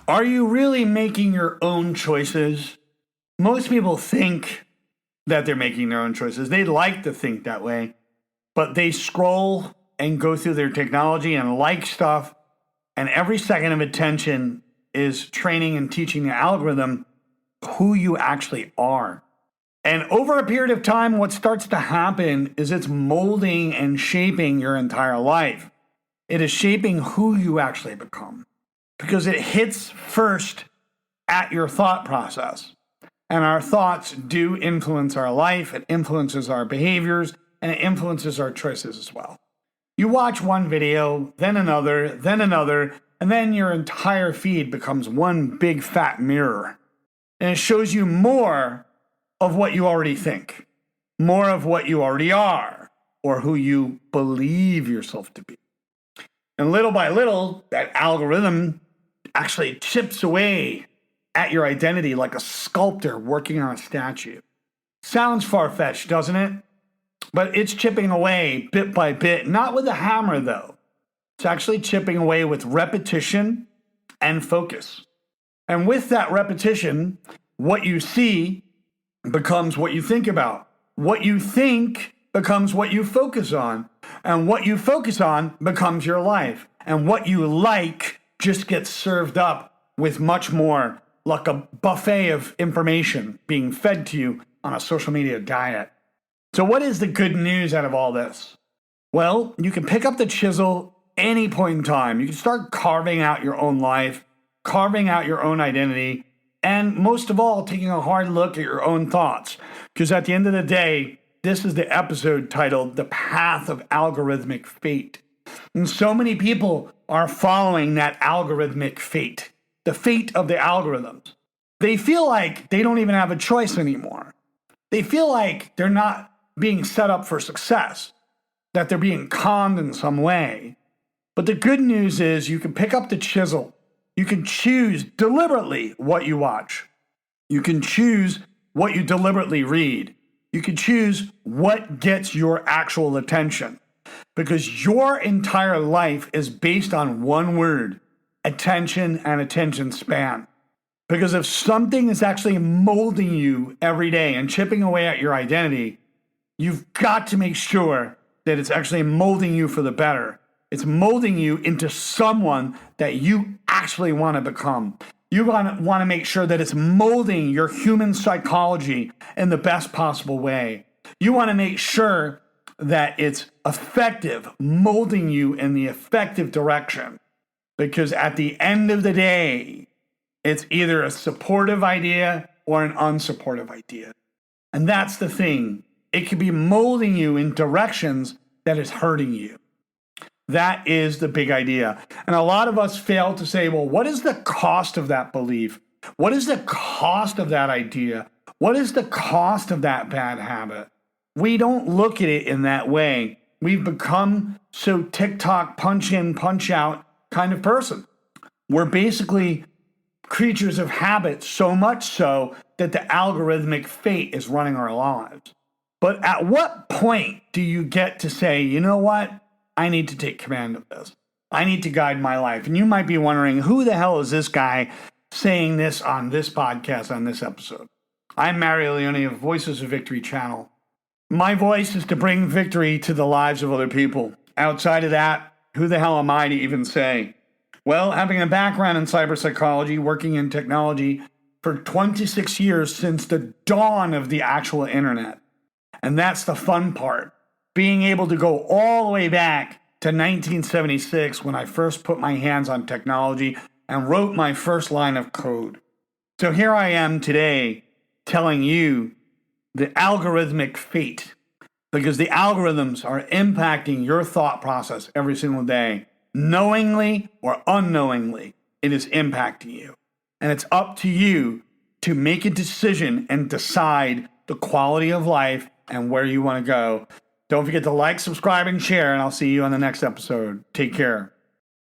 Are you really making your own choices? Most people think that they're making their own choices. They like to think that way, but they scroll and go through their technology and like stuff, and every second of attention is training and teaching the algorithm who you actually are. And over a period of time, what starts to happen is it's molding and shaping your entire life. It is shaping who you actually become because it hits first at your thought process. And our thoughts do influence our life, it influences our behaviors, and it influences our choices as well. You watch one video, then another, and then your entire feed becomes one big fat mirror. And it shows you more of what you already think, more of what you already are, or who you believe yourself to be. And little by little, that algorithm actually chips away at your identity like a sculptor working on a statue. Sounds far-fetched, doesn't it? But it's chipping away bit by bit, not with a hammer though. It's actually chipping away with repetition and focus. And with that repetition, what you see becomes what you think about. What you think becomes what you focus on. And what you focus on becomes your life. And what you like just gets served up with much more, like a buffet of information being fed to you on a social media diet. So what is the good news out of all this? Well, you can pick up the chisel any point in time. You can start carving out your own life, carving out your own identity, and most of all, taking a hard look at your own thoughts. Because at the end of the day, this is the episode titled The Path of Algorithmic Fate. And so many people are following that algorithmic fate, the fate of the algorithms. They feel like they don't even have a choice anymore. They feel like they're not being set up for success, that they're being conned in some way. But the good news is you can pick up the chisel. You can choose deliberately what you watch. You can choose what you deliberately read. You can choose what gets your actual attention. Because your entire life is based on one word: attention and attention span. Because if something is actually molding you every day and chipping away at your identity, you've got to make sure that it's actually molding you for the better. It's molding you into someone that you actually want to become. You want to make sure that it's molding your human psychology in the best possible way. You want to make sure that it's effective, molding you in the effective direction. Because at the end of the day, it's either a supportive idea or an unsupportive idea. And that's the thing. It could be molding you in directions that is hurting you. That is the big idea. And a lot of us fail to say, well, what is the cost of that belief? What is the cost of that idea? What is the cost of that bad habit? We don't look at it in that way. We've become so TikTok punch in, punch out kind of person. We're basically creatures of habit, so much so that the algorithmic fate is running our lives. But at what point do you get to say, you know what? I need to take command of this. I need to guide my life. And you might be wondering, who the hell is this guy saying this on this podcast, on this episode? I'm Mario Leone of Voices of Victory channel. My voice is to bring victory to the lives of other people. Outside of that, who the hell am I to even say? Well, having a background in cyber psychology, working in technology for 26 years since the dawn of the actual internet. And that's the fun part. Being able to go all the way back to 1976 when I first put my hands on technology and wrote my first line of code. So here I am today telling you the algorithmic fate, because the algorithms are impacting your thought process every single day. Knowingly or unknowingly, it is impacting you. And it's up to you to make a decision and decide the quality of life and where you want to go. Don't forget to like, subscribe, and share, and I'll see you on the next episode. Take care.